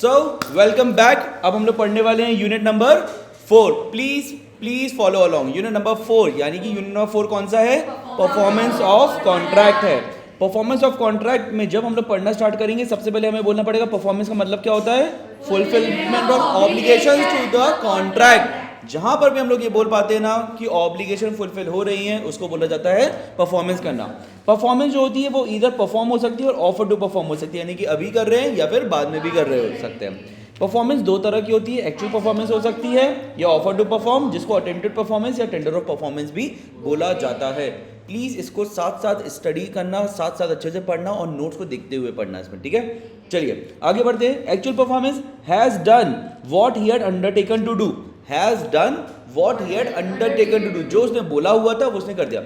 So welcome back. अब हम लोग पढ़ने वाले हैं unit number 4। Please follow along. Unit number 4 यानी कि यूनिट नंबर 4 कौन सा है? परफॉर्मेंस ऑफ कॉन्ट्रैक्ट है। परफॉर्मेंस ऑफ कॉन्ट्रैक्ट में जब हम लोग पढ़ना स्टार्ट करेंगे, सबसे पहले हमें बोलना पड़ेगा परफॉर्मेंस का मतलब क्या होता है? Fulfilment of obligations to the contract. जहां पर भी हम लोग ये बोल पाते हैं ना कि ऑब्लिगेशन फुलफिल हो रही है, उसको बोला जाता है परफॉर्मेंस करना। परफॉर्मेंस जो होती है वो इधर परफॉर्म हो सकती है और ऑफर टू परफॉर्म हो सकती है, यानी कि अभी कर रहे हैं या फिर बाद में भी कर रहे हो सकते हैं। परफॉर्मेंस दो तरह की होती है, एक्चुअल परफॉर्मेंस हो सकती है या ऑफर टू परफॉर्म, जिसको अटेम्प्टेड परफॉर्मेंस या टेंडर ऑफ परफॉर्मेंस भी बोला जाता है। प्लीज इसको साथ साथ स्टडी करना, साथ साथ अच्छे से पढ़ना और नोट्स को देखते हुए पढ़ना इसमें, ठीक है। चलिए आगे बढ़ते हैं। Actual performance has done what he had undertaken to do. Has done what he had undertaken to do, जो उसने बोला हुआ था वो उसने कर दिया।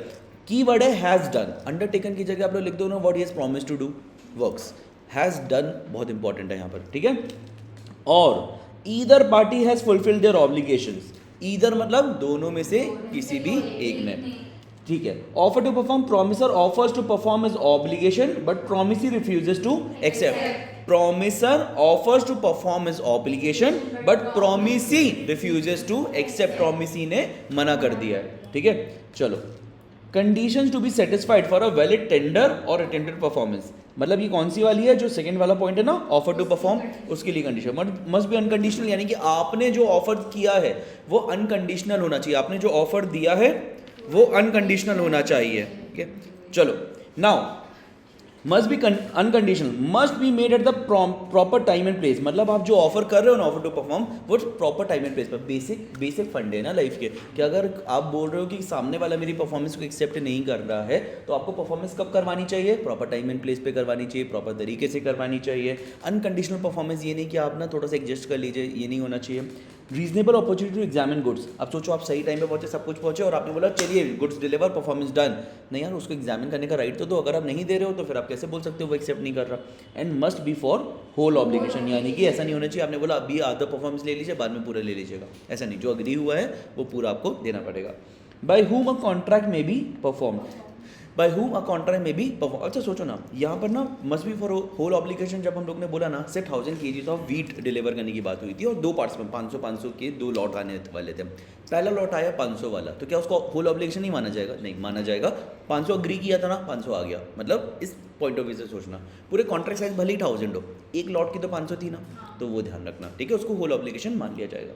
की वर्ड है हैज डन। अंडरटेकन की जगह आप लोग लिख दो ना what he has promised to do works. Has done बहुत इंपॉर्टेंट है यहाँ पर, ठीक है। और either party has fulfilled their obligations. Either मतलब दोनों में से किसी भी एक ने, ठीक है। Offer to perform, promisor offers to perform his obligation but promisee refuses to accept. Promisor offers to perform his obligation but promisee refuses to accept. Promisee ने मना कर दिया है, ठीक है। चलो, conditions to be satisfied for a valid tender और attempted performance, मतलब ये कौन सी वाली है? जो सेकंड वाला पॉइंट है ना, ऑफर टू परफॉर्म, उसके लिए कंडीशन मस्ट बी अनकंडीशनल, यानी कि आपने जो ऑफर किया है वो अनकंडीशनल होना चाहिए। आपने जो ऑफर दिया है वो अनकंडीशनल होना चाहिए, ठीक है। चलो, now must be unconditional, must be made at the proper time and place. मतलब आप जो ऑफर कर रहे हो ना, ऑफर टू परफॉर्म, वो प्रॉपर टाइम एंड प्लेस पर। बेसिक फंड है ना लाइफ के, कि अगर आप बोल रहे हो कि सामने वाला मेरी परफॉर्मेंस को एक्सेप्ट नहीं कर रहा है, तो आपको परफॉर्मेंस कब करवानी चाहिए? प्रॉपर टाइम एंड प्लेस पे करवानी चाहिए, प्रॉपर तरीके से करवानी चाहिए। अनकंडीशनल परफॉर्मेंस ये नहीं कि आप ना थोड़ा सा एडजस्ट कर लीजिए, ये नहीं होना चाहिए। Reasonable opportunity to examine goods. अब सोचो आप सही टाइम पे पहुंचे, सब कुछ पहुंचे और आपने बोला चलिए गुड्स डिलीवर, परफॉर्मेंस डन। नहीं यार, उसको एग्जामिन करने का राइट तो दो। अगर आप नहीं दे रहे हो तो फिर आप कैसे बोल सकते हो वो एक्सेप्ट नहीं कर रहा। And must be for whole obligation, यानी कि ऐसा नहीं होना चाहिए आपने बोला अभी आधा परफॉर्मेंस ले लीजिए बाद में पूरा ले लीजिएगा, ऐसा नहीं। जो अग्री हुआ है वो पूरा आपको देना पड़ेगा। बाय हुम अ कॉन्ट्रैक्ट में be perform, by whom a contract में बी परफॉर्म। अच्छा सोचो ना, यहाँ पर ना must be for whole obligation, जब हम लोग ने बोला ना से 1000 kg ऑफ वीट डिलीवर करने की बात हुई थी और दो पार्ट्स में 500 के दो लॉट आने वाले थे। पहला लॉट आया 500 वाला, तो क्या उसको होल ऑब्लिगेशन नहीं माना जाएगा? नहीं माना जाएगा। 500 अग्री किया था ना, 500 आ गया। मतलब इस पॉइंट ऑफ व्यू से सोचना, पूरे कॉन्ट्रैक्ट साइज भले ही 1000 हो, एक लॉट की तो 500 थी ना, तो वो ध्यान रखना, ठीक है। उसको होल ऑब्लिगेशन मान लिया जाएगा।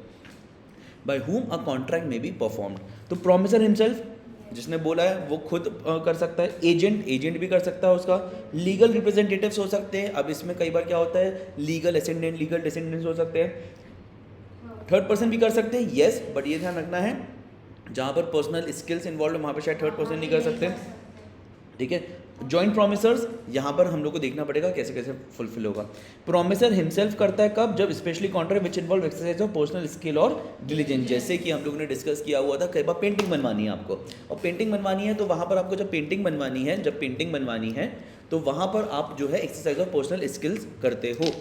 बाय हुम अ कॉन्ट्रैक्ट में बी परफॉर्म्ड, तो प्रोमिसर हिमसेल्फ, जिसने बोला है वो खुद कर सकता है। एजेंट भी कर सकता है उसका। लीगल रिप्रेजेंटेटिव्स हो सकते हैं। अब इसमें कई बार क्या होता है, लीगल असेंडेंट, लीगल डिसेंडेंट्स हो सकते हैं। थर्ड पर्सन भी कर सकते हैं, येस, बट ये ध्यान रखना है जहाँ पर पर्सनल स्किल्स इन्वॉल्व है वहाँ पर शायद थर्ड पर्सन नहीं कर सकते, ठीक है। जॉइंट प्रोमिसर्स, यहाँ पर हम लोग को देखना पड़ेगा कैसे कैसे फुलफिल होगा। प्रोमिसर हिमसेल्फ करता है कब? जब specially contract which involve exercise of personal skill और डिलीजेंस, जैसे कि हम लोगों ने डिस्कस किया हुआ था। कई बार पेंटिंग बनवानी है आपको, और पेंटिंग बनवानी है तो वहाँ पर आपको जब पेंटिंग बनवानी है तो वहाँ पर आप जो है एक्सरसाइज ऑफ पर्सनल स्किल्स करते हो।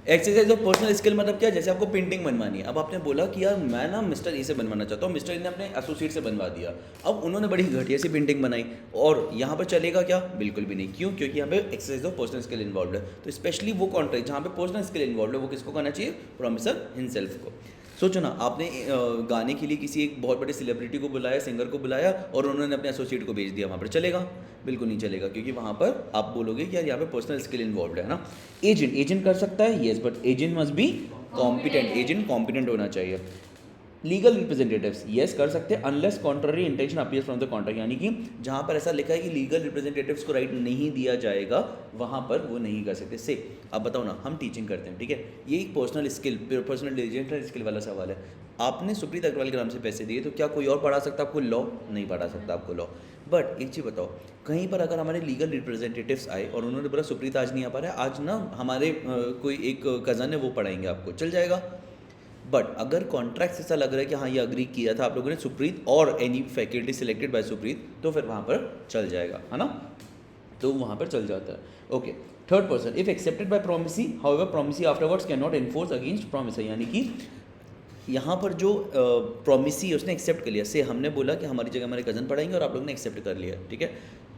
एक्सरसाइज ऑफ पर्सनल स्किल मतलब क्या? जैसे आपको पेंटिंग बनवानी है, अब आपने बोला कि यार मैं ना मिस्टर ए से बनवाना चाहता हूँ, मिस्टर ए ने अपने एसोसिएट से बनवा दिया। अब उन्होंने बड़ी घटिया सी पेंटिंग बनाई, और यहाँ पर चलेगा क्या? बिल्कुल भी नहीं। क्यों? क्योंकि यहाँ पे exercise of personal skill involve है। तो स्पेशली वो कॉन्ट्रैक्ट जहाँ पे पर्सनल स्किल इन्वॉल्व है वो किसको करना चाहिए? प्रोमिसर हिमसेल्फ को। सोचो ना, आपने गाने के लिए किसी एक बहुत बड़े सेलिब्रिटी को बुलाया, सिंगर को बुलाया, और उन्होंने अपने एसोसिएट को भेज दिया, वहाँ पर चलेगा? बिल्कुल नहीं चलेगा, क्योंकि वहाँ पर आप बोलोगे कि यार यहाँ पे पर्सनल स्किल इन्वॉल्व है ना। एजेंट कर सकता है, yes, but agent must be competent. Agent competent होना चाहिए। लीगल रिप्रेजेंटेटिव्स, येस कर सकते हैं, unless contrary intention appears from the contract, यानी कि जहाँ पर ऐसा लिखा है कि लीगल रिप्रेजेंटेटिव्स को राइट नहीं दिया जाएगा, वहाँ पर वो नहीं कर सकते। से अब बताओ ना, हम टीचिंग करते हैं, ठीक है, ये एक personal skill, personal diligence skill वाला सवाल है। आपने सुप्रीत अग्रवाल के नाम से पैसे दिए, तो क्या कोई और पढ़ा सकता आपको लॉ? नहीं पढ़ा सकता आपको लॉ। बट एक चीज़ बताओ, कहीं पर अगर हमारे लीगल रिप्रेजेंटेटिव्स आए और उन्होंने बोला सुप्रीत आज नहीं आ पा रहा है, आज ना हमारे कोई एक कज़न है वो पढ़ाएंगे आपको, चल जाएगा। बट अगर कॉन्ट्रैक्ट ऐसा लग रहा है कि हाँ ये अग्री किया था आप लोगों ने, सुप्रीत और any faculty selected by Supreet, तो फिर वहाँ पर चल जाएगा, है ना, तो वहाँ पर चल जाता है। Okay, third person, if accepted by promisee, however promisee afterwards can not enforce against promisor, यानी कि यहाँ पर जो प्रोमिसी उसने एक्सेप्ट कर लिया, से हमने बोला कि हमारी जगह हमारे कज़न पढ़ाएंगे और आप लोगों ने एक्सेप्ट कर लिया, ठीक है।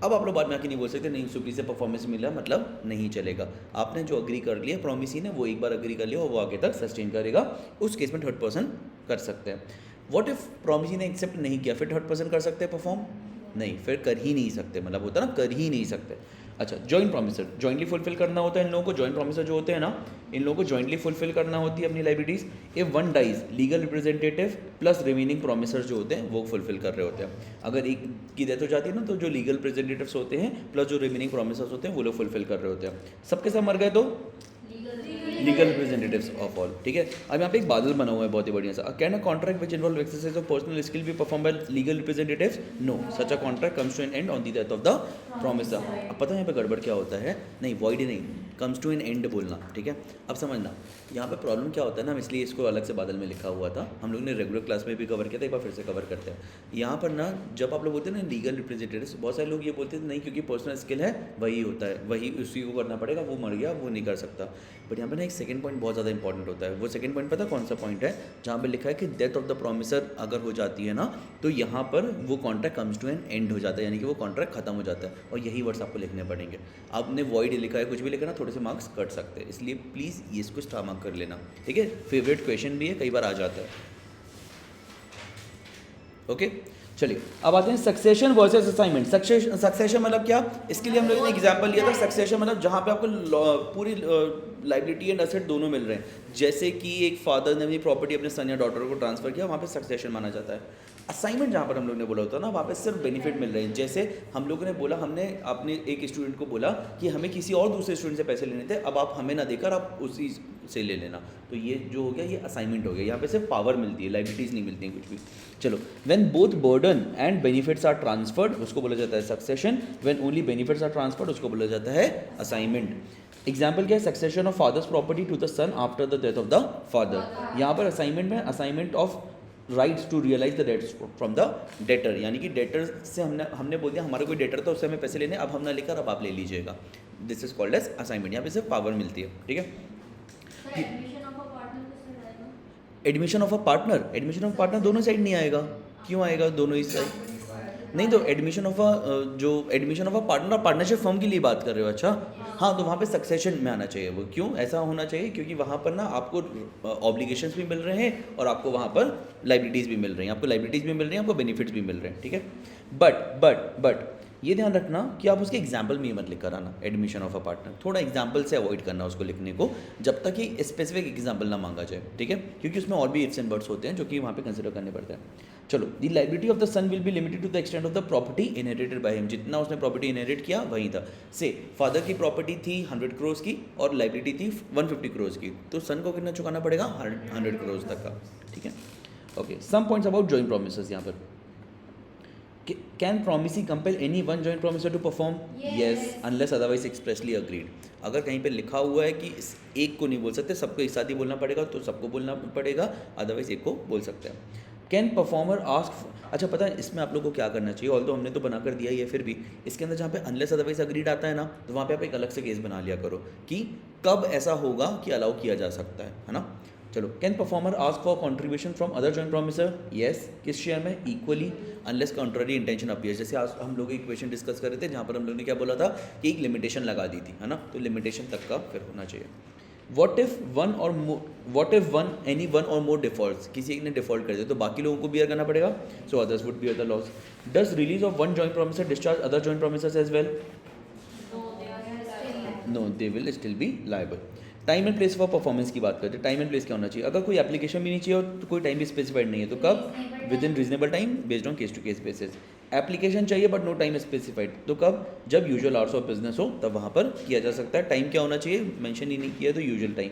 अब आप लोग बाद में आके नहीं बोल सकते नहीं सुप्री से परफॉर्मेंस मिला मतलब नहीं चलेगा। आपने जो अग्री कर लिया प्रॉमिसी ने, वो एक बार अग्री कर लिया और वो आगे तक सस्टेन करेगा, उस केस में थर्ड पर्सन कर सकते हैं। व्हाट इफ प्रॉमिसी ने एक्सेप्ट नहीं किया, फिर थर्ड पर्सन कर सकते हैं परफॉर्म? नहीं, फिर कर ही नहीं सकते, मतलब होता है ना कर ही नहीं सकते। अच्छा, जॉइंट प्रॉमिसर, जॉइंटली फुलफिल करना होता है इन लोगों को। जॉइंट प्रॉमिसर जो होते हैं ना, इन लोगों को जॉइंटली फुलफिल करना होती है अपनी liabilities. If one dies, legal representative plus remaining promisor जो होते हैं वो फुलफिल कर रहे होते हैं। अगर एक की डेथ हो जाती है ना, तो जो लीगल रिप्रेजेंटेटिव्स होते हैं प्लस जो रिमेनिंग प्रॉमिसर्स होते हैं वो लोग फुलफिल कर रहे होते हैं। सबके सब मर गए तो लीगल रिप्रेजेंटेटिव्स ऑफ ऑल, ठीक है। अब यहाँ पे एक बादल बना हुआ है बहुत ही बढ़िया सा। Can a contract which involve exercise of personal skill be perform by legal representatives? No, such a contract comes to an end on the death of the promisor. अब पता है यहाँ पे गड़बड़ क्या होता है? नहीं, वॉइड ही नहीं, कम्स टू एन एंड बोलना, ठीक है। अब समझना यहाँ पे प्रॉब्लम क्या होता है ना, हम इसलिए इसको अलग से बादल में लिखा हुआ था, हम लोग ने रेगुलर क्लास में भी कवर किया था, एक बार फिर से कवर करते हैं। यहाँ पर ना जब आप लोग बोलते हैं ना लीगल रिप्रेजेंटेटिव्स, बहुत सारे लोग ये बोलते हैं नहीं क्योंकि पर्सनल स्किल है वही होता है, वही उसी को करना पड़ेगा, वो मर गया वो नहीं कर सकता। बट यहाँ पे ना एक सेकंड पॉइंट बहुत ज़्यादा इंपॉर्टेंट होता है। वो सेकंड पॉइंट पता कौन सा पॉइंट है? जहाँ पे लिखा है कि डेथ ऑफ द प्रॉमिसर अगर हो जाती है ना, तो यहाँ पर वो contract comes to an end हो जाता है, यानी कि वो कॉन्ट्रैक्ट खत्म हो जाता है। और यही वर्ड्स आपको लिखने पड़ेंगे। आपने वॉइड लिखा है, कुछ भी लिखा ना, थोड़े से मार्क्स कट सकते हैं, इसलिए प्लीज़ ये इसको स्टार मार्क कर लेना, ठीक है। फेवरेट क्वेश्चन भी है, कई बार आ जाता है। ओके, चलिए अब आते हैं सक्सेशन वर्सेस असाइनमेंट। सक्सेशन मतलब क्या? इसके लिए हम लोगों ने एग्जांपल लिया था। सक्सेशन मतलब जहाँ पे आपको पूरी लाइबिलिटी एंड असेट दोनों मिल रहे हैं। जैसे कि एक फादर ने अपनी प्रॉपर्टी अपने सन या डॉटर को ट्रांसफर किया, वहाँ पे सक्सेशन माना जाता है। असाइनमेंट जहाँ पर हम लोग ने बोला होता है ना, वहाँ पे सिर्फ बेनिफिट मिल रहे हैं। जैसे हम लोगों ने बोला, हमने अपने एक स्टूडेंट को बोला कि हमें किसी और दूसरे स्टूडेंट से पैसे लेने थे, अब आप हमें ना देकर आप उसी से ले लेना, तो ये जो हो गया ये असाइनमेंट हो गया। यहाँ पे सिर्फ पावर मिलती है, लाइबिलिटीज़ नहीं मिलती हैं कुछ भी। चलो, when both burden and benefits are transferred उसको बोला जाता है succession. When only benefits are transferred उसको बोला जाता है असाइनमेंट। एग्जाम्पल क्या है? Succession of father's property to the son after the death of the father. यहाँ पर असाइनमेंट में assignment of rights to realise the debts from the debtor, यानी कि डेटर से हमने बोल दिया हमारा कोई डेटर था उससे हमें पैसे लेने, अब हम ना लेकर अब आप ले लीजिएगा। This is called as assignment. यहाँ पे सिर्फ पावर मिलती है, ठीक है। Admission of a partner, admission of partner दोनों साइड नहीं आएगा। क्यों आएगा? दोनों ही साइड नहीं, तो एडमिशन ऑफ अ पार्टनर और पार्टनरशिप फर्म की लिए बात कर रहे हो? अच्छा हाँ, तो वहाँ पे सक्सेशन में आना चाहिए वो। क्यों ऐसा होना चाहिए? क्योंकि वहाँ पर ना आपको ऑब्लिगेशंस भी मिल रहे हैं और आपको वहाँ पर लाइबिलिटीज़ भी मिल रही हैं, आपको लाइबिलिटीज़ भी मिल रही हैं, आपको बेनिफिट्स भी मिल रहे हैं, ठीक है। बट ये ध्यान रखना कि आप उसके एग्जाम्पल में ही मत लिख कर आना एडमिशन ऑफ अ पार्टनर। थोड़ा एग्जाम्पल से अवॉइड करना उसको लिखने को, जब तक कि स्पेसिफिक एग्जाम्पल ना मांगा जाए, ठीक है, क्योंकि उसमें और भी इफ्स एंड बट्स होते हैं जो कि वहाँ पे कंसिडर करने पड़ते हैं। चलो, the liability of the son will be limited to the extent of the property inherited by him. जितना उसने प्रॉपर्टी इनहेरिट किया वही था। से फादर की प्रॉपर्टी थी 100 करोड़ की और लाइबिलिटी थी 150 करोड़ की, तो सन को कितना चुकाना पड़ेगा? 100 करोड़ तक का, ठीक है। Okay, some points about joint promises. यहाँ पर can promisee compel any one joint promisor to perform? Yes, unless otherwise expressly agreed. अगर कहीं पे लिखा हुआ है कि इस एक को नहीं बोल सकते, सबको एक साथ ही बोलना पड़ेगा, तो सबको बोलना पड़ेगा, अदरवाइज एक को बोल सकते हैं। कैन परफॉर्मर आस्क, अच्छा पता है इसमें आप लोग को क्या करना चाहिए, ऑल तो हमने तो बना कर दिया ही है, फिर भी इसके अंदर जहाँ पे अनलेस अदरवाइज अग्रीड आता है ना, तो वहाँ पे आप एक अलग से केस बना लिया करो कि कब ऐसा होगा कि अलाउ किया जा सकता है ना। चलो, can performer ask for contribution from other joint promiser? Yes, किस शेयर में? Equally, unless contrary intention appears. जैसे आज हम लोग एक क्वेश्चन डिस्कस कर रहे थे जहाँ पर हम लोगों ने क्या बोला था कि एक लिमिटेशन लगा दी थी, है ना, तो लिमिटेशन तक का फिर होना चाहिए। What if one any one और मोर डिफॉल्ट्स, किसी एक ने डिफॉल्ट कर दिया तो बाकी लोगों को बियर करना पड़ेगा, so others would bear the loss. Does release of one joint promisor discharge other joint promisors as well? No, they will still be liable. Time and place for performance की बात करते हैं। टाइम एंड प्लेस क्या होना चाहिए? अगर कोई application भी नहीं चाहिए और तो कोई टाइम भी स्पेसिफाइड नहीं है, तो कब? Within reasonable time based on case to case basis. Application चाहिए बट नो टाइम स्पेसिफाइड, तो कब? जब यूजुअल आवर्स ऑफ बिजनेस हो तब वहाँ पर किया जा सकता है। टाइम क्या होना चाहिए? मेंशन ही नहीं किया, तो यूजुअल टाइम।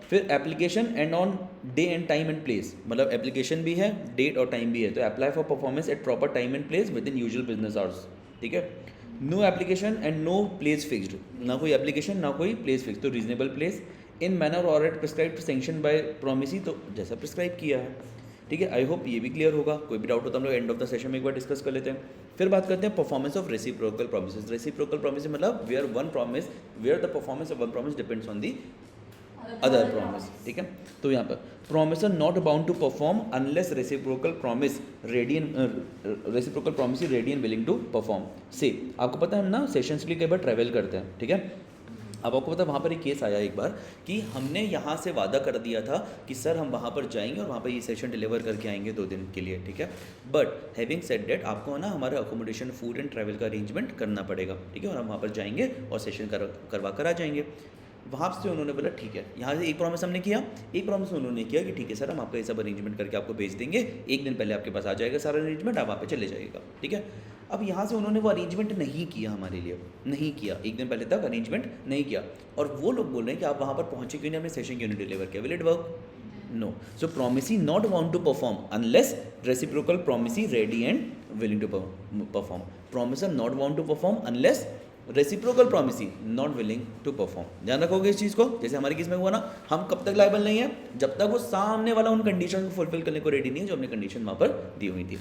फिर application and on day and time and place, मतलब एप्लीकेशन भी है, डेट और टाइम भी है, तो apply for performance at proper time and place within usual business hours, ठीक है। No application and no place fixed, ना कोई एप्लीकेशन ना कोई प्लेस फिक्स, तो रीजनेबल प्लेस। इन मैनर और at prescribe sanction by promisee, तो जैसा प्रिस्क्राइब किया है, ठीक है। आई होप ये भी क्लियर होगा। कोई भी डाउट होता हम लोग एंड ऑफ द सेशन में एक बार डिस्कस कर लेते हैं। फिर बात करते हैं performance of reciprocal promises. Reciprocal promise मतलब where the performance of one promise depends on the other promise, ठीक है। तो यहाँ पर promiser not bound to perform unless reciprocal promise ready and willing to perform। से आपको पता है हम ना सेशंस के लिए कई बार ट्रैवल करते हैं, ठीक है। अब आपको पता है वहाँ पर एक केस आया एक बार कि हमने यहाँ से वादा कर दिया था कि सर हम वहाँ पर जाएंगे और वहाँ पर ये सेशन डिलीवर करके आएंगे 2 दिन के लिए, ठीक है। बट हैविंग सेड डेट आपको ना हमारा अकोमोडेशन, फूड एंड ट्रैवल का अरेंजमेंट करना पड़ेगा, ठीक है। और हम वहाँ पर जाएंगे और सेशन करवा कर आ जाएंगे। वहाँ से उन्होंने बोला ठीक है। यहाँ से एक प्रॉमिस हमने किया, एक प्रॉमिस उन्होंने किया कि ठीक है सर हम आपका ये सब अरेंजमेंट करके आपको भेज देंगे, 1 दिन पहले आपके पास आ जाएगा सारा अरेंजमेंट, आप वहाँ पे चले जाइएगा, ठीक है। अब यहाँ से उन्होंने वो अरेंजमेंट नहीं किया, हमारे लिए नहीं किया, 1 दिन पहले तक अरेंजमेंट नहीं किया। और वो लोग बोल रहे हैं कि आप वहाँ पर पहुँचे क्यों नहीं, हमने सेशन क्यों नहीं डिलीवर किया, will it work? No. So promisee not want to perform unless reciprocal promisee ready and willing to perform। promiser not want to perform unless reciprocal promisee not willing to perform। ध्यान रखोगे इस चीज़ को। जैसे हमारे case में हुआ ना, हम कब तक लायबल नहीं है, जब तक वो सामने वाला उन कंडीशन को फुलफिल करने को रेडी नहीं है जो हमने कंडीशन वहाँ पर दी हुई थी।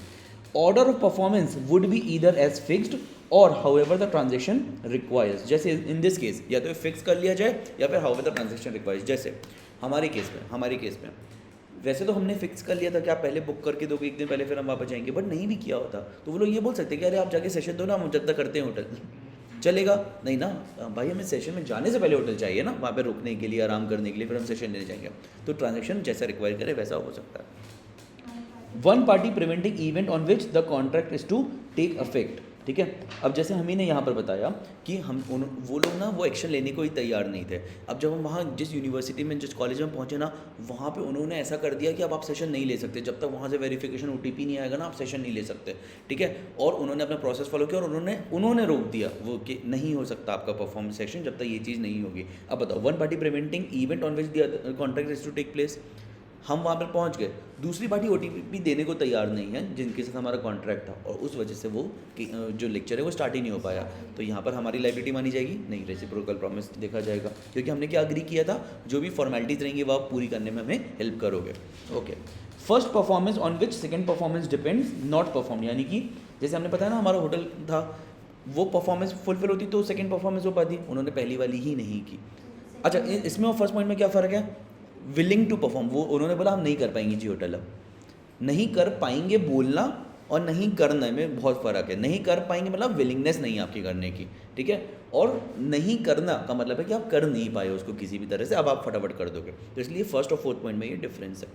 Order of performance would be either as fixed और हाउएवर द ट्रांजेक्शन रिक्वायर्स। जैसे इन दिस केस या तो फिक्स कर लिया जाए या फिर हाउएवर द ट्रांजेक्शन रिक्वायर्स। जैसे हमारे केस में वैसे तो हमने फिक्स कर लिया था कि आप पहले बुक करके दोगे 1 दिन पहले, फिर हम वापस जाएंगे, बट नहीं भी किया होता तो वो लोग ये बोल सकते कि अरे आप जाके सेशन दो ना, हम जब तक करते हैं होटल। चलेगा नहीं ना भाई, हमें सेशन में जाने से पहले होटल चाहिए ना, वहाँ पे रुकने के लिए, आराम करने के लिए, फिर हम सेशन लेने जाएंगे। तो ट्रांजेक्शन जैसा रिक्वायर करे वैसा हो सकता है। One party preventing event on which the contract is to take affect, ठीक है। अब जैसे हम ही ने यहाँ पर बताया कि वो लोग ना वो एक्शन लेने को ही तैयार नहीं थे। अब जब हम वहाँ जिस यूनिवर्सिटी में, जिस कॉलेज में पहुँचे ना, वहाँ पे उन्होंने ऐसा कर दिया कि अब आप सेशन नहीं ले सकते जब तक वहाँ से वेरिफिकेशन OTP नहीं आएगा ना, आप सेशन नहीं ले सकते, ठीक है। और उन्होंने अपना प्रोसेस फॉलो किया और उन्होंने रोक दिया वो कि नहीं हो सकता आपका परफॉर्मेंस सेशन जब तक ये चीज़ नहीं होगी। अब बताओ, one party preventing event on which the contract is to take place, हम वहाँ पर पहुँच गए, दूसरी पार्टी OTP देने को तैयार नहीं है जिनके साथ हमारा कॉन्ट्रैक्ट था, और उस वजह से वो जो लेक्चर है वो स्टार्ट ही नहीं हो पाया। तो यहाँ पर हमारी लायबिलिटी मानी जाएगी नहीं, रेसिप्रोकल प्रॉमिस देखा जाएगा, क्योंकि हमने क्या अग्री किया था, जो भी फॉर्मेलिटीज़ रहेंगी वो आप पूरी करने में हमें हेल्प करोगे। Okay, first performance on which second performance depends not perform, यानी कि जैसे हमने बताया ना हमारा होटल था, वो परफॉर्मेंस फुलफिल होती तो सेकेंड परफॉर्मेंस हो पाती, उन्होंने पहली वाली ही नहीं की। अच्छा, इसमें और फर्स्ट पॉइंट में क्या फ़र्क है? विलिंग टू परफॉर्म, वो उन्होंने बोला हम नहीं कर पाएंगे जी होटल, अब नहीं कर पाएंगे बोलना और नहीं करने में बहुत फ़र्क है। नहीं कर पाएंगे मतलब विलिंगनेस नहीं है आपकी करने की, ठीक है। और नहीं करना का मतलब है कि आप कर नहीं पाए उसको किसी भी तरह से, अब आप फटाफट कर दोगे। तो इसलिए फर्स्ट और फोर्थ पॉइंट में ये डिफरेंस है।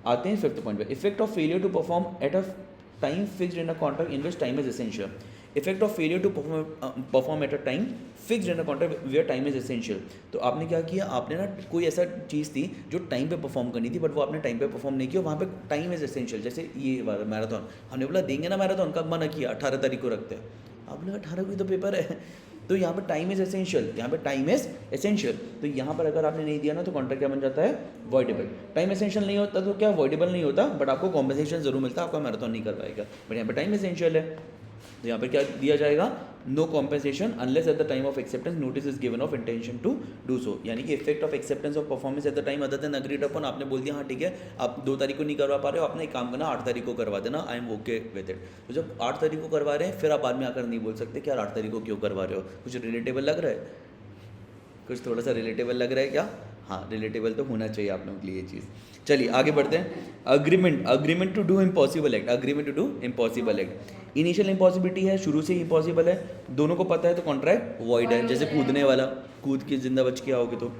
आते हैं फिफ्थ पॉइंट पे, effect of failure to perform at a time fixed in a contract in which time is essential. Effect of failure to perform at a time fixed in a contract where time is essential. तो आपने क्या किया, आपने ना कोई ऐसा चीज़ थी जो टाइम पे परफॉर्म करनी थी, बट वो आपने टाइम पे परफॉर्म नहीं किया, वहाँ पे टाइम इज एसेंशियल। जैसे ये मैराथन, हमने बोला देंगे ना मैराथन, कब मना किया? 18 तारीख को रखते हैं, आप बोले 18 को ही तो पेपर है। तो यहाँ पे टाइम इज एसेंशियल, यहाँ पे टाइम इज एसेंशियल। तो यहाँ पर अगर आपने नहीं दिया ना तो कॉन्ट्रैक्ट क्या बन जाता है? वॉइडेबल। टाइम एसेंशियल नहीं होता तो क्या वॉइडेबल नहीं होता, बट आपको कॉम्पेंसेशन जरूर मिलता है, आपका मैराथन नहीं कर पाएगा। बट यहाँ पे टाइम एसेंशियल है तो यहाँ पर क्या दिया जाएगा? No compensation unless at the time of acceptance notice is given of intention to do so. यानी कि effect of acceptance of performance at the time other than agreed upon, आपने बोल दिया हाँ ठीक है आप 2 तारीख को नहीं करवा पा रहे हो, आपने एक काम करना 8 तारीख को करवा देना, I am okay with it. तो जब 8 तारीख को करवा रहे हैं फिर आप बाद में आकर नहीं बोल सकते कि यार 8 तारीख को क्यों करवा रहे हो, कुछ रिलेटेबल लग रहा है, कुछ थोड़ा सा रिलेटेबल लग रहा है क्या? हाँ, रिलेटेबल तो होना चाहिए आप लोगों के लिए ये चीज़। चलिए आगे बढ़ते हैं। Agreement to do impossible act, agreement to do impossible act. Initial impossibility है, शुरू से ही इम्पॉसिबल है, दोनों को पता है तो कॉन्ट्रैक्ट वॉइड है। जैसे कूदने वाला, कूद के जिंदा बच के आओगे तो।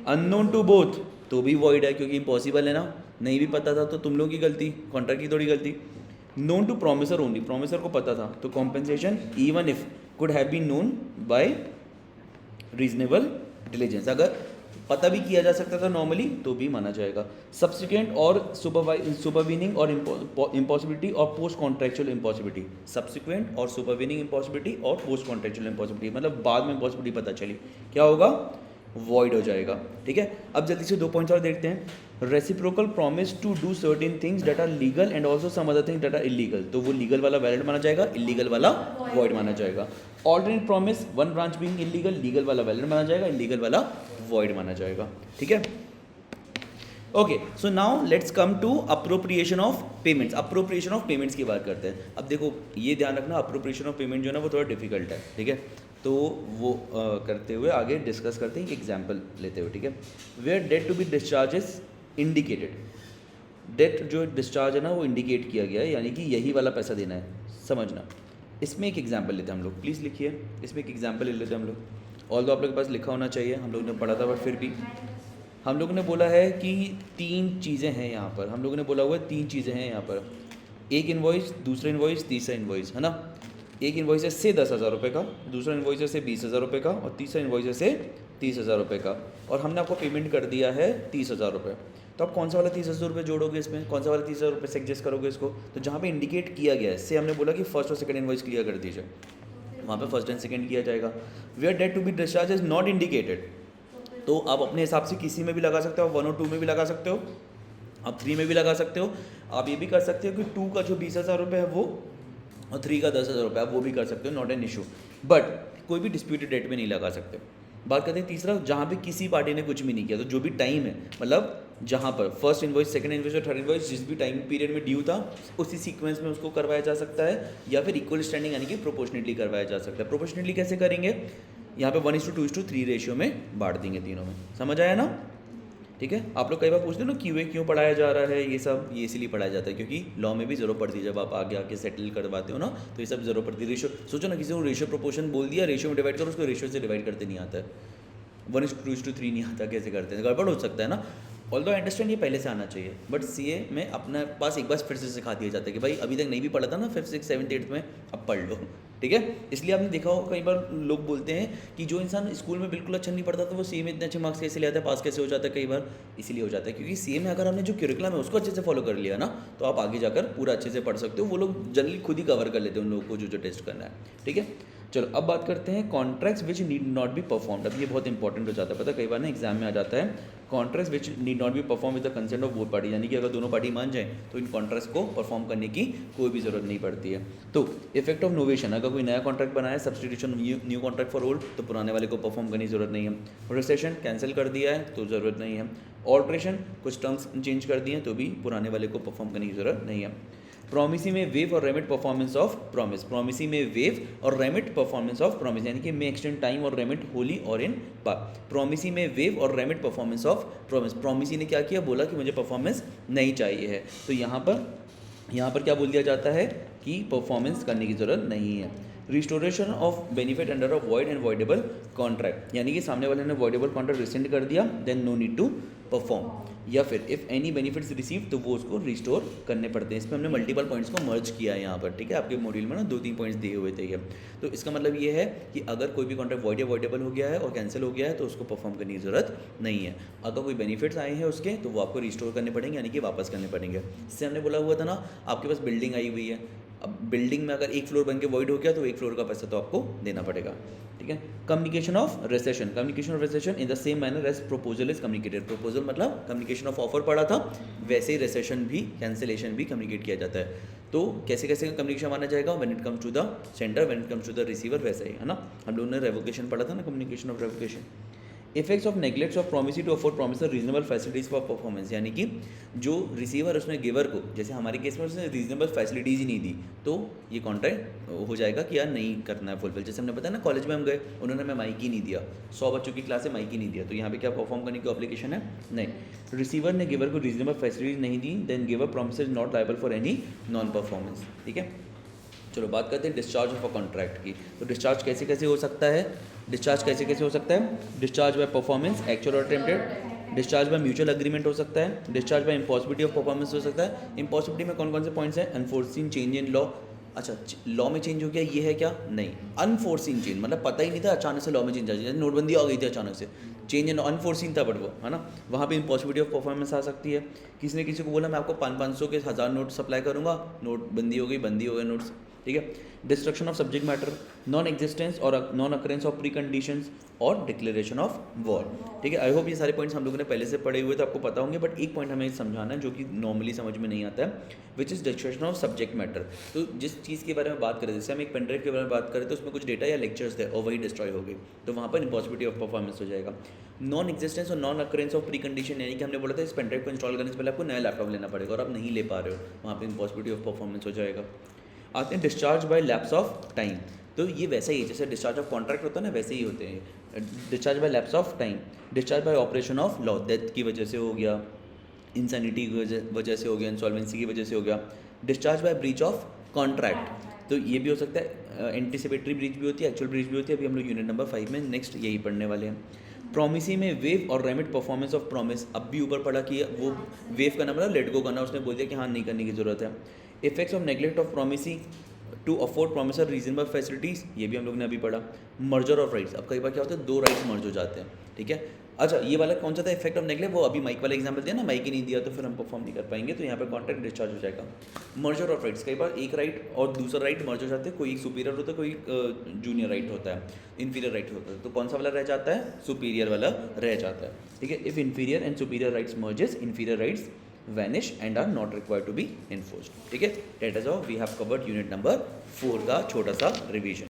अननोन टू बोथ तो भी वॉइड है क्योंकि इम्पॉसिबल है ना, नहीं भी पता था तो तुम लोगों की गलती, कॉन्ट्रैक्ट की थोड़ी गलती। Known to promisor only, promisor को पता था तो compensation even if could have been known by reasonable diligence, अगर पता भी किया जा सकता था नॉर्मली तो भी माना जाएगा। सब्सिक्वेंट और सुपरवीनिंग और इम्पॉसिबिलिटी और पोस्ट कॉन्ट्रेक्चुअल इम्पॉसिबिलिटी, सब्सिक्वेंट और सुपरवीनिंग इम्पॉसिबिलिटी और पोस्ट कॉन्ट्रेक्चुअल इम्पॉसिबिलिटी, मतलब बाद में इम्पॉसिबिलिटी पता चली, क्या होगा? वॉइड हो जाएगा, ठीक है। अब जल्दी से 2 पॉइंट्स और देखते हैं। Reciprocal promise to do certain things that are legal and also some other things that are illegal, तो वो लीगल वाला वैलिड माना जाएगा, इलीगल वाला वॉइड माना जाएगा। Alternate promise, one branch being illegal, legal वाला वैलिड माना जाएगा, इलीगल वाला वॉइड माना जाएगा, ठीक है। Okay, so now let's come to appropriation of payments. Appropriation of payments की बात करते हैं। अब देखो ये ध्यान रखना, अप्रोप्रिएशन ऑफ पेमेंट जो है ना वो थोड़ा डिफिकल्ट है, ठीक है। तो वो करते हुए आगे डिस्कस करते हैं, एग्जाम्पल लेते हुए, ठीक है। Where debt to be discharge is indicated, debt जो डिस्चार्ज है ना वो इंडिकेट किया गया है, यानी कि यही वाला पैसा देना है, समझना। इसमें एक एग्जाम्पल लेते हैं हम लोग, प्लीज़ लिखिए, इसमें एक एग्जाम्पल ले लेते हैं हम लोग। ऑल दो आप लोग के पास लिखा होना चाहिए, हम लोग ने पढ़ा था, बट फिर भी हम लोगों ने बोला है कि 3 चीज़ें हैं यहाँ पर, हम लोगों ने बोला हुआ है 3 चीज़ें हैं यहाँ पर, एक इन्वॉइस, दूसरा इन्वॉइस, तीसरा इन्वॉइस, है ना। एक इन्वॉइस है से 10,000 रुपये का, दूसरा इन्वॉइस है से 20,000 रुपये का, और तीसरा इन्वॉइस है से 30,000 रुपये का, और हमने आपको पेमेंट कर दिया है 30,000 रुपये। तो आप कौन सा वाला 30,000 रुपये जोड़ोगे इसमें, कौन सा वाला 30,000 रुपये से एडजस्ट करोगे इसको। तो जहाँ पे इंडिकेट किया गया है, से हमने बोला कि फर्स्ट और सेकंड इन्वॉइस क्लियर कर दीजिए, वहाँ पे फर्स्ट एंड सेकंड किया जाएगा। Where debt to be discharge is not indicated, तो आप अपने हिसाब से किसी में भी लगा सकते हो, 1 और 2 में भी लगा सकते हो, आप 3 में भी लगा सकते हो। आप ये भी कर सकते हो कि 2 का जो 20,000 रुपये है वो, और 3 का 10,000 रुपये आप वो भी कर सकते हो, नॉट एन इशू। बट कोई भी डिस्प्यूटेड डेट में नहीं लगा सकते। बात करते हैं तीसरा, जहाँ पे किसी पार्टी ने कुछ भी नहीं किया, तो जो भी टाइम है, मतलब जहाँ पर फर्स्ट इन्वॉइस, सेकंड इन्वॉइस और थर्ड इन्वॉइस जिस भी टाइम पीरियड में ड्यू था, उसी सीक्वेंस में उसको करवाया जा सकता है, या फिर इक्वल स्टैंडिंग यानी कि प्रोपोर्शनेटली करवाया जा सकता है। प्रोपोर्शनेटली कैसे करेंगे, यहाँ पे 1:2:3 रेशियो में बांट देंगे तीनों में, समझ आया ना, ठीक है। आप लोग कई बार पूछते हो ना क्यूए क्यों पढ़ाया जा रहा है, ये सब ये इसीलिए पढ़ाया जाता है क्योंकि लॉ में भी जरूरत पड़ती है, जब आप आगे आके सेटल करवाते हो ना, तो ये सब जरूरत पड़ती है। रेशियो, सोचो ना, किसी को रेशियो प्रोपोर्शन बोल दिया, रेशियो में डिवाइड करो, उसको रेशियो से डिवाइड करते नहीं आता है, 1:2:3 नहीं आता, कैसे करते हैं, गड़बड़ हो सकता है ना। ऑल्दो अंडरस्टैंड ये पहले से आना चाहिए, बट सीए में अपने पास एक बार फिर से सिखा दिया जाता है कि भाई अभी तक नहीं भी पढ़ा था ना 5th 6th 7th 8th में, अब पढ़ लो, ठीक है। इसलिए आपने देखा हो कई बार लोग बोलते हैं कि जो इंसान स्कूल में बिल्कुल अच्छा नहीं पढ़ता तो वो सीए में इतने अच्छे मार्क्स कैसे ले आता है, पास कैसे हो जाता है, कई बार इसीलिए हो जाता है क्योंकि सीए में अगर हमने जो क्यूरिकुलम है उसको अच्छे से फॉलो कर लिया ना, तो आप आगे जाकर पूरा अच्छे से पढ़ सकते हो। वो लोग जनरली खुद ही कवर कर लेते हैं उन लोगों को जो टेस्ट करना है, ठीक है। चलो अब बात करते हैं contracts which need not be performed. अब ये बहुत इंपॉर्टेंट हो जाता है, पता है कई बार ना एग्जाम में आ जाता है, contracts which need not be perform with the consent of both party, यानी कि अगर दोनों पार्टी मान जाएं तो इन कॉन्ट्रैक्ट्स को परफॉर्म करने की कोई भी जरूरत नहीं पड़ती है। तो इफेक्ट ऑफ नोवेशन, अगर कोई नया कॉन्ट्रैक्ट बनाया, substitution new contract for old, तो पुराने वाले को परफॉर्म करने की जरूरत नहीं है। रिसेशन कैंसिल कर दिया है तो ज़रूरत नहीं है। ऑल्ट्रेशन, कुछ टर्म्स चेंज कर दिए तो भी पुराने वाले को परफॉर्म करने की जरूरत नहीं है। प्रोमिसी में वेव और remit performance of promise, promisee में वेव और रेमिट परफॉर्मेंस ऑफ प्रॉमिस, यानी कि मे एक्सटेंड टाइम और रेमिट होली और इन पार्ट। प्रोमिसी में वेव और remit performance of promise, promisee ने क्या किया, बोला कि मुझे परफॉर्मेंस नहीं चाहिए है, तो यहाँ पर क्या बोल दिया जाता है कि परफॉर्मेंस करने की ज़रूरत नहीं है। Restoration of benefit under a void and voidable contract, यानी कि सामने वाले ने वॉइडेबल कॉन्ट्रैक्ट रिसेंड कर दिया, then no need to perform, या फिर इफ़ एनी बेनिफिट्स रिसीव तो वो उसको रिस्टोर करने पड़ते हैं। इसमें हमने मल्टीपल पॉइंट्स को मर्ज किया है यहाँ पर, ठीक है। आपके मॉड्यूल में ना 2-3 पॉइंट्स दिए हुए थे ये, तो इसका मतलब ये है कि अगर कोई भी कॉन्ट्रैक्ट वॉइडेबल हो गया है और कैंसिल हो गया है तो उसको परफॉर्म करने की ज़रूरत नहीं है। अगर कोई बेनिफिट्स आए हैं उसके तो वो आपको रिस्टोर करने पड़ेंगे, यानी कि वापस करने पड़ेंगे। इससे हमने बोला हुआ था ना, आपके पास बिल्डिंग आई हुई है, अब बिल्डिंग में अगर एक फ्लोर बन के वॉइड हो गया तो एक फ्लोर का पैसा तो आपको देना पड़ेगा, ठीक है। Communication of rescission, communication of rescission in the same manner as proposal is communicated. Proposal मतलब कम्युनिकेशन ऑफ ऑफर पड़ा था, वैसे ही रेसेशन भी, कैंसिलेशन भी कम्युनिकेट किया जाता है। तो कैसे कैसे कम्युनिकेशन माना जाएगा, when it comes to the sender, when it comes to the receiver, वैसे ही है ना। हम लोगों ने रेवोकेशन पढ़ा था ना, communication of revocation. Effects of neglects of promisee to afford promisor reasonable facilities for performance, यानी कि जो रिसीवर उसने गिवर को, जैसे हमारे केस में उसने रीजनेबल फैसिलिटीज़ ही नहीं दी, तो ये कॉन्ट्रैक्ट हो जाएगा कि यार नहीं करना है फुलफिल। जैसे हमने बताया ना, कॉलेज में हम गए, उन्होंने हमें माइक ही नहीं दिया, 100 बच्चों की क्लास में माइक ही नहीं दिया, तो यहाँ पे क्या परफॉर्म करने की ऑब्लिगेशन है, नहीं। रिसीवर ने गिवर को रीजनेबल फैसिलिटीज नहीं दी, then giver promises not liable for any non performance, ठीक है। चलो बात करते हैं डिस्चार्ज ऑफ अ कॉन्ट्रैक्ट की। तो डिस्चार्ज कैसे कैसे हो सकता है, डिस्चार्ज कैसे कैसे हो सकता है, डिस्चार्ज बाय परफॉर्मेंस एक्चुअल और attempted, discharge by mutual agreement हो सकता है, discharge by impossibility of performance हो सकता है। इम्पॉसिबिलिटी में कौन कौन से पॉइंट्स हैं, अनफोर्सिन चेंज इन लॉ, अच्छा लॉ में चेंज हो गया, ये है क्या, नहीं। अनफोर्सिन चेंज मतलब पता ही नहीं था, अचानक से लॉ में चेंज आ गया, नोटबंदी आ गई थी अचानक से, चेंज इन अनफोर्सिन था बट वो, है ना, वहाँ पे इम्पॉसिबिलिटी ऑफ परफॉर्मेंस आ सकती है। किसी ने किसी को बोला मैं आपको 500 के 1000 नोट सप्लाई करूँगा, नोटबंदी हो गई, बंदी हो गए नोट्स, ठीक है। Destruction of subject matter, non existence और non occurrence of pre conditions और डिक्लेरेशन ऑफ वॉर, ठीक है। आई होप ये सारे पॉइंट्स हम लोगों ने पहले से पढ़े हुए थे, आपको पता होंगे, बट एक पॉइंट हमें समझाना है जो कि नॉर्मली समझ में नहीं आता है, which is destruction of subject matter. तो जिस चीज़ के बारे में बात करें, जैसे हम एक पेनड्राइव के बारे में बात करें तो उसमें कुछ डेटा या लेक्चर्स थे और वही डिस्ट्रॉय हो गए, तो वहाँ पर इम्पॉसिबिलिटी ऑफ परफॉर्मेंस हो जाएगा। नॉन एग्जिस्टेंस और non occurrence of pre condition, यानी कि हमने बोला था इस पेनड्राइव को इंस्टॉल करने से पहले आपको नया लैपटॉप लेना पड़ेगा और आप नहीं ले पा रहे हो, वहाँ पर इम्पॉसिबिलिटी ऑफ परफॉर्मेंस हो जाएगा। आते हैं discharge by lapse of time. तो ये वैसा ही है जैसे डिस्चार्ज ऑफ कॉन्ट्रैक्ट होता है ना, वैसे ही होते हैं। Discharge by lapse of time, discharge by operation of law, death की वजह से हो गया, इंसैनिटी की वजह से हो गया, इंसॉल्वेंसी की वजह से हो गया, discharge by breach of contract, तो ये भी हो सकता है। एंटीसिपेटरी ब्रीच भी होती है, एक्चुअल ब्रीच भी होती है। अभी हम लोग यूनिट नंबर 5 में नेक्स्ट यही पढ़ने वाले हैं। प्रोमिसी में वेव और रेमिट परफॉर्मेंस ऑफ प्रॉमिस, अब भी ऊपर पढ़ा कि वो वेव करना मतलब लेट गो करना, उसने बोल दिया कि हाँ नहीं करने की ज़रूरत है। Effects of neglect of promisee to afford promisor reasonable facilities, ये भी हम लोग ने अभी पढ़ा। मर्जर ऑफ राइट्स, अब कई बार क्या होता है दो राइट्स मर्ज हो जाते हैं, ठीक है। अच्छा ये वाला कौन सा था इफेक्ट ऑफ नेग्लेक्ट, वो अभी माइक वाला एग्जांपल दिया ना, माइक ही नहीं दिया तो फिर हम परफॉर्म नहीं कर पाएंगे, तो यहाँ पर कॉन्ट्रैक्ट डिस्चार्ज हो जाएगा। मर्जर ऑफ राइट्स, कई बार एक राइट और दूसरा राइट मर्ज हो जाते हैं, कोई एक सुपीरियर होता है, कोई जूनियर राइट होता है, इन्फीरियर राइट होता है, तो कौन सा वाला रह जाता है, सुपीरियर वाला रह जाता है, ठीक है। If inferior and superior rights merges, inferior rights vanish and are not required to be enforced, ठीक है। That is how we have covered unit number 4 का छोटा सा रिवीजन।